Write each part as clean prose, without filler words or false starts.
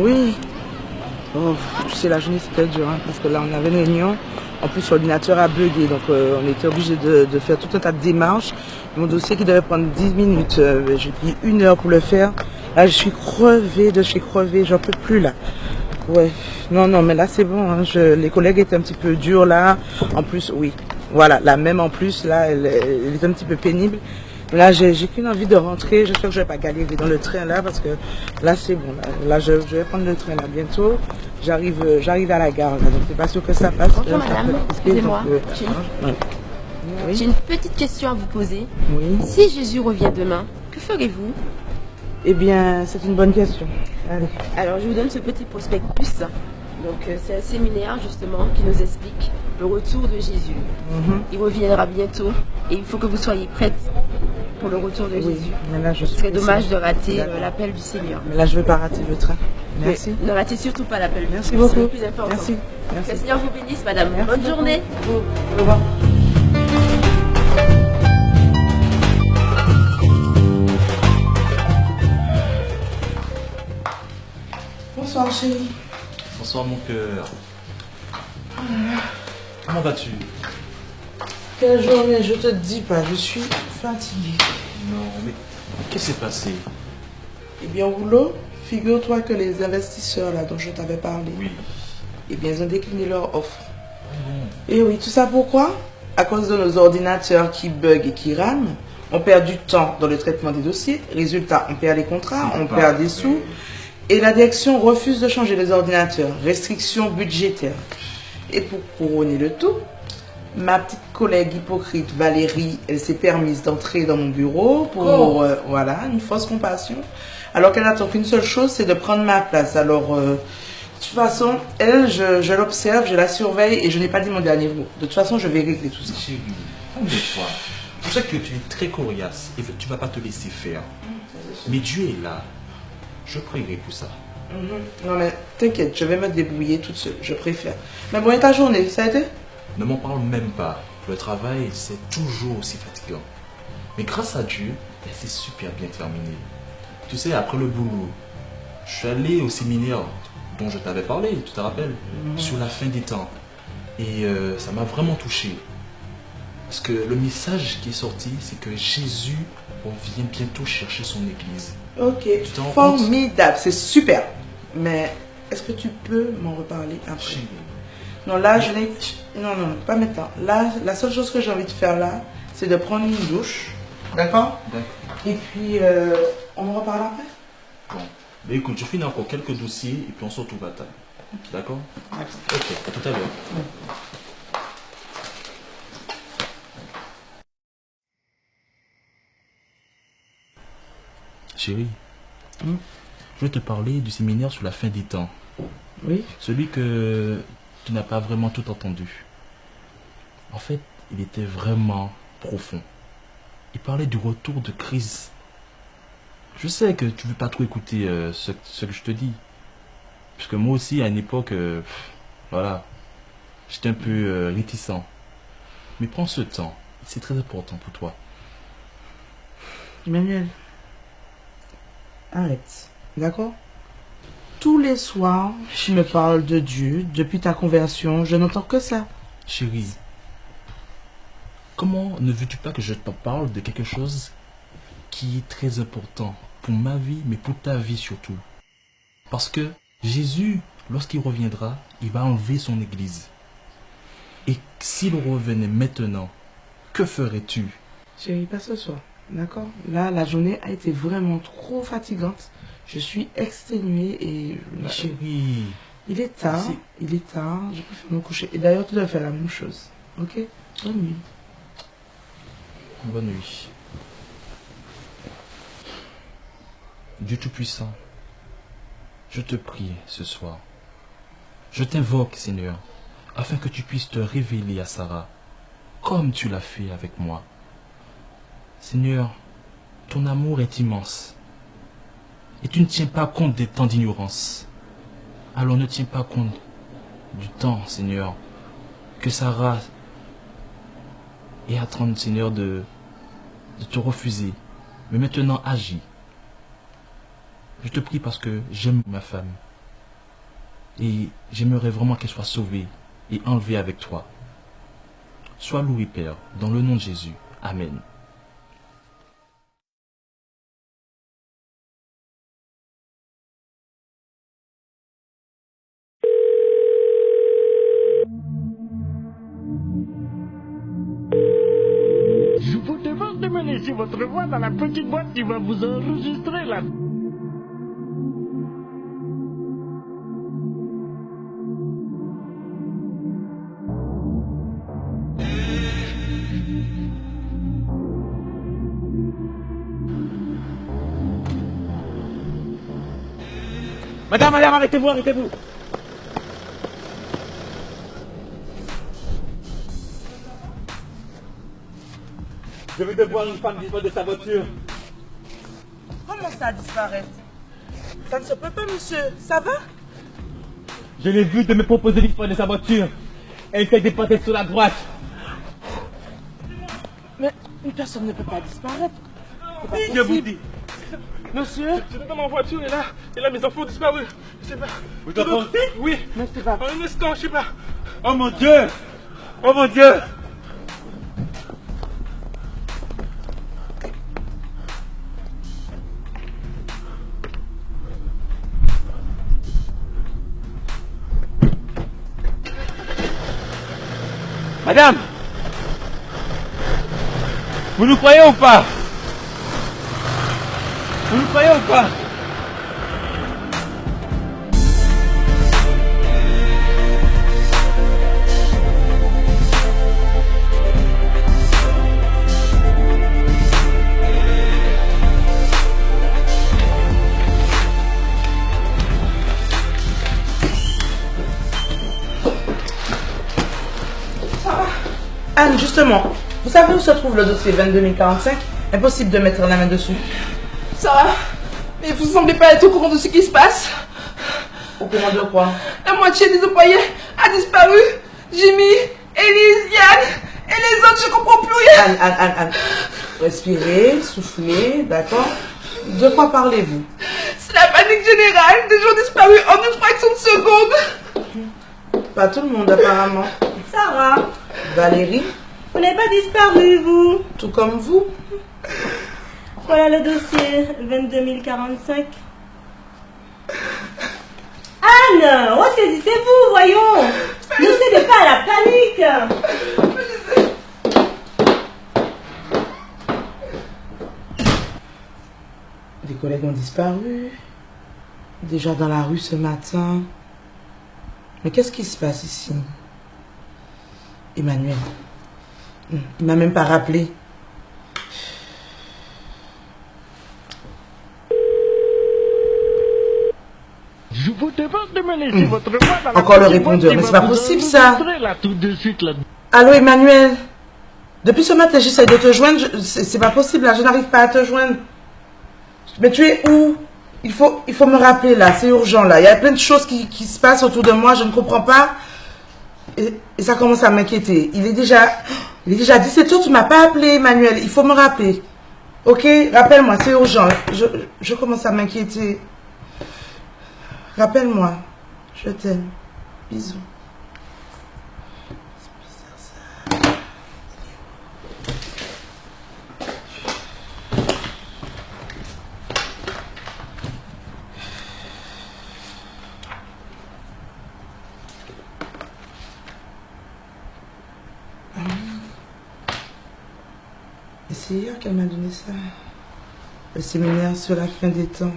Oui. Oh, tu sais, la journée c'était dur, hein, parce que là on avait une réunion. En plus l'ordinateur a bugué, donc on était obligé de faire tout un tas de démarches. Mon dossier qui devait prendre 10 minutes, j'ai pris 1 heure pour le faire. Là je suis crevée de chez crevée, j'en peux plus là. Ouais, non, non, mais là c'est bon, hein. Les collègues étaient un petit peu durs là. En plus, oui, voilà, là même en plus, là, elle est un petit peu pénible. Là, j'ai qu'une envie de rentrer. J'espère que je vais pas galérer dans le train là, parce que là c'est bon. Là, je vais prendre le train là bientôt. J'arrive à la gare là, donc c'est pas sûr que ça passe. Bonjour madame, excusez-moi. Oui. J'ai une petite question à vous poser. Oui. Si Jésus revient demain, que ferez-vous? Eh bien, c'est une bonne question. Allez. Alors, je vous donne ce petit prospectus. Donc, c'est un séminaire justement qui nous explique le retour de Jésus. Il reviendra bientôt et il faut que vous soyez prête pour le retour de Jésus. Mais là, Ce serait dommage de rater l'appel du Seigneur. Mais là, je ne vais pas rater le train. Merci. Mais ne ratez surtout pas l'appel. Merci beaucoup. C'est le plus important. Merci. Que le Seigneur vous bénisse, madame. Merci Bonne beaucoup. journée. Au revoir. Bonsoir chérie. Bonsoir mon cœur. Comment vas-tu? Quelle journée, je te dis pas, je suis fatiguée. Non, mais qu'est-ce qui s'est passé? Eh bien, Rouleau, figure-toi que les investisseurs là dont je t'avais parlé, Oui. eh bien, ils ont décliné leur offre. Et oui, tout ça pourquoi? À cause de nos ordinateurs qui bug et qui rament, on perd du temps dans le traitement des dossiers. Résultat, on perd les contrats, on perd des sous. Et la direction refuse de changer les ordinateurs. Restrictions budgétaires. Et pour couronner le tout, ma petite collègue hypocrite Valérie, elle s'est permise d'entrer dans mon bureau pour, voilà, une fausse compassion. Alors qu'elle n'attend qu'une seule chose, c'est de prendre ma place. Alors, de toute façon, elle, je l'observe, je la surveille et je n'ai pas dit mon dernier mot. De toute façon, je vais régler tout ça. Chérie, calme-toi. Je sais que tu es très coriace et que tu ne vas pas te laisser faire. Mais Dieu est là. Je prierai pour ça. Non mais t'inquiète, je vais me débrouiller toute seule, je préfère. Mais bon, et ta journée, ça a été? Ne m'en parle même pas. Le travail, c'est toujours aussi fatigant. Mais grâce à Dieu, c'est super bien terminé. Tu sais, après le boulot, je suis allé au séminaire dont je t'avais parlé, tu te rappelles, sur la fin des temps. Et ça m'a vraiment touché. Parce que le message qui est sorti, c'est que Jésus vient bientôt chercher son église. Ok, t'en rends compte? formidable, c'est super. Mais est-ce que tu peux m'en reparler après? Chérie. Non, là, je n'ai... Non, non, pas maintenant. Là, la seule chose que j'ai envie de faire là, c'est de prendre une douche. D'accord? D'accord. Et puis, on me reparle après? Bon. Mais écoute, je finis encore quelques dossiers et puis on se retrouve à table. D'accord? D'accord. Ok, à tout à l'heure. Chérie, je vais te parler du séminaire sur la fin des temps. Oui? Celui que tu n'as pas vraiment tout entendu. En fait, il était vraiment profond. Il parlait du retour de Christ. Je sais que tu ne veux pas trop écouter ce que je te dis. Puisque moi aussi, à une époque, voilà, j'étais un peu réticent. Mais prends ce temps. C'est très important pour toi. Emmanuel, arrête. D'accord? Tous les soirs, tu me parles de Dieu. Depuis ta conversion, je n'entends que ça. Chérie, comment ne veux-tu pas que je t'en parle de quelque chose qui est très important pour ma vie, mais pour ta vie surtout? Parce que Jésus, lorsqu'il reviendra, il va enlever son église. Et s'il revenait maintenant, que ferais-tu? Chérie, pas ce soir. D'accord? Là, la journée a été vraiment trop fatigante. Je suis exténuée et... Mais chérie, Il est tard. Il est tard. Je préfère me coucher. Et d'ailleurs, tu dois faire la même chose. Ok? Bonne nuit. bonne nuit. Dieu Tout-Puissant, je te prie ce soir. Je t'invoque, Seigneur, afin que tu puisses te révéler à Sarah, comme tu l'as fait avec moi. Seigneur, ton amour est immense. Et tu ne tiens pas compte des temps d'ignorance. Alors ne tiens pas compte du temps, Seigneur, que Sarah est en train, Seigneur, de te refuser. Mais maintenant, agis. Je te prie parce que j'aime ma femme. Et j'aimerais vraiment qu'elle soit sauvée et enlevée avec toi. Sois loué, Père, dans le nom de Jésus. Amen. Je vous demande de me laisser votre voix dans la petite boîte qui va vous enregistrer là. Madame, arrêtez-vous, arrêtez-vous. Je vais devoir une femme disparaître de sa voiture. Comment ça disparaître? Ça ne se peut pas, monsieur. Ça va? Je l'ai vue de me proposer disparaître de sa voiture. Elle s'est dépassée sur la droite. Mais une personne ne peut pas disparaître. C'est pas Je vous possible. dis. Monsieur? J'étais dans ma voiture et là mes enfants ont disparu. Je sais pas. Vous enfants aussi? Oui. Mais c'est pas... En un instant, je sais pas. Oh mon Dieu! Oh mon Dieu! Madame! Vous nous croyez ou pas? Vous nous croyez ou pas? Anne, justement, vous savez où se trouve le dossier 22045? Impossible de mettre la main dessus. Sarah, mais vous semblez pas être au courant de ce qui se passe. Au courant de quoi? La moitié des employés a disparu. Jimmy, Elise, Yann et les autres, je comprends plus rien. Anne. Respirez, soufflez, d'accord? De quoi parlez-vous? C'est la panique générale, des gens disparus en une fraction de seconde. Pas tout le monde, apparemment. Sarah, Valérie, vous n'avez pas disparu, vous. tout comme vous. Voilà le dossier 22045. Anne, ressaisissez-vous, voyons. Ne cédez pas à la panique. Des collègues ont disparu. Déjà dans la rue ce matin. Mais qu'est-ce qui se passe ici? Emmanuel. Il m'a même pas rappelé. Je vous demande de me laisser votre voix dans la Encore le petite boîte répondeur, qui mais va c'est pas vous possible, ça. enregistrer là tout de suite là. Allô Emmanuel? Depuis ce matin j'essaie de te joindre. C'est pas possible là, je n'arrive pas à te joindre. Mais tu es où? Il faut me rappeler là, c'est urgent là. Il y a plein de choses qui se passent autour de moi, je ne comprends pas. Et ça commence à m'inquiéter. Il est déjà 17h, tu m'as pas appelé Emmanuel. Il faut me rappeler. Ok? Rappelle-moi, c'est urgent. Je commence à m'inquiéter. Rappelle-moi. Je t'aime. Bisous. Et c'est hier qu'elle m'a donné ça. Le séminaire sur la fin des temps.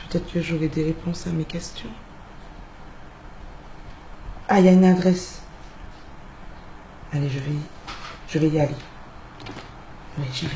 Peut-être que j'aurai des réponses à mes questions. Ah, il y a une adresse. Allez, je vais y aller. Oui, j'y vais.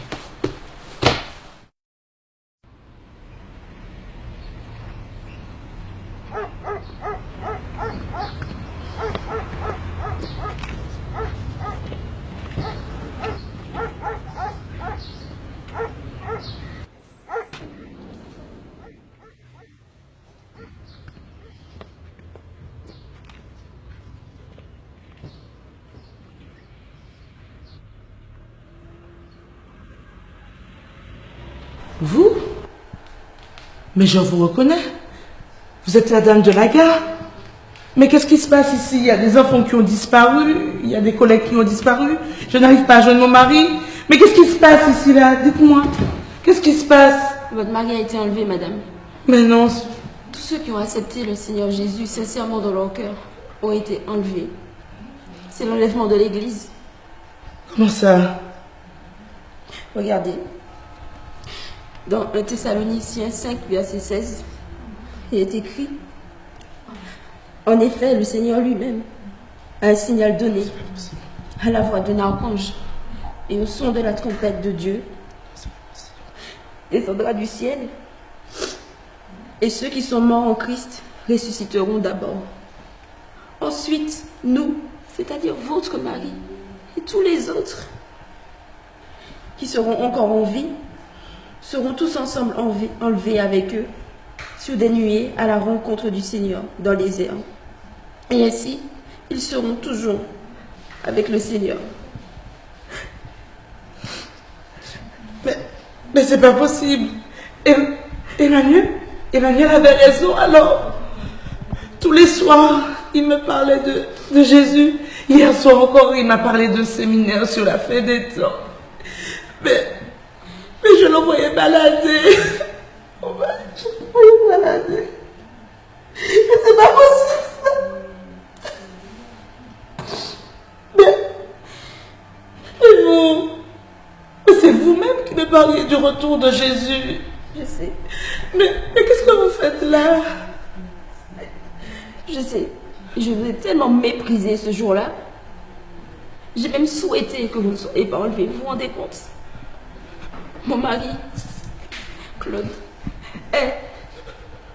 Vous? Mais je vous reconnais. Vous êtes la dame de la gare. Mais qu'est-ce qui se passe ici? Il y a des enfants qui ont disparu, il y a des collègues qui ont disparu. Je n'arrive pas à joindre mon mari. Mais qu'est-ce qui se passe ici, là? Dites-moi. Qu'est-ce qui se passe? Votre mari a été enlevé, madame. Mais non. Tous ceux qui ont accepté le Seigneur Jésus sincèrement dans leur cœur ont été enlevés. C'est l'enlèvement de l'Église. Comment ça? Regardez. Dans 1 Thessaloniciens 5, verset 16, il est écrit: en effet, le Seigneur lui-même a un signal donné à la voix d'un archange et au son de la trompette de Dieu descendra du ciel, et ceux qui sont morts en Christ ressusciteront d'abord. Ensuite, nous, c'est-à-dire votre mari et tous les autres qui seront encore en vie, seront tous ensemble enlevés avec eux sur des nuées à la rencontre du Seigneur dans les airs. Et ainsi, ils seront toujours avec le Seigneur. Mais c'est pas possible. Emmanuel avait raison. Alors, tous les soirs, il me parlait de Jésus. Hier soir encore, il m'a parlé de séminaire sur la fin des temps. Mais je le voyais balader. Je le voyais balader. Mais c'est pas possible, ça. Et vous? Mais c'est vous-même qui me parliez du retour de Jésus. Je sais. Mais qu'est-ce que vous faites là? Je sais. Je vous ai tellement méprisé ce jour-là. J'ai même souhaité que vous ne soyez pas enlevé. Vous vous rendez compte? Mon mari, Claude,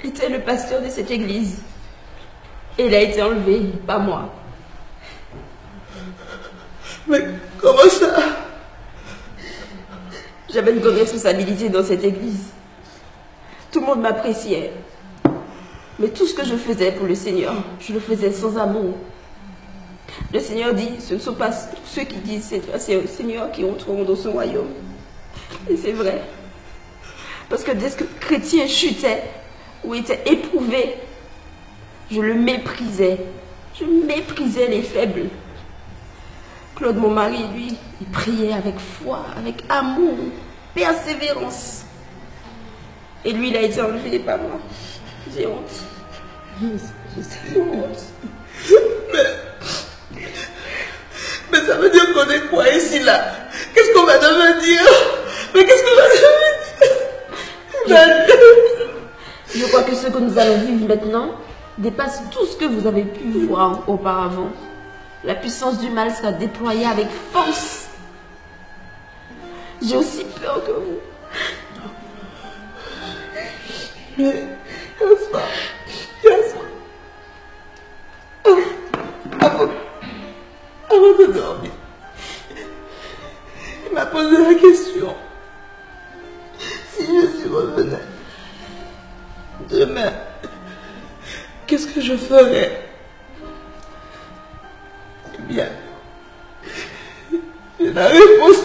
était le pasteur de cette église. Et il a été enlevé, pas moi. Mais comment ça? J'avais une grande responsabilité dans cette église. Tout le monde m'appréciait. Mais tout ce que je faisais pour le Seigneur, je le faisais sans amour. Le Seigneur dit, ce ne sont pas tous ceux qui disent c'est le Seigneur qui entreront dans son royaume. Et c'est vrai. Parce que dès que chrétien chutait ou était éprouvé, je le méprisais. Je méprisais les faibles. Claude, mon mari, lui, il priait avec foi, avec amour, persévérance. Et lui, il a été enlevé, pas moi. J'ai honte. J'ai honte. Mais ça veut dire qu'on est quoi ici, là? Qu'est-ce qu'on va devenir? Mais qu'est-ce qu'on va devenir? Je crois que ce que nous allons vivre maintenant dépasse tout ce que vous avez pu voir auparavant. La puissance du mal sera déployée avec force. J'ai aussi peur que vous. Mais, avant de dormir, il m'a posé la question. Si Jésus revenait demain, qu'est-ce que je ferais? Eh bien, la réponse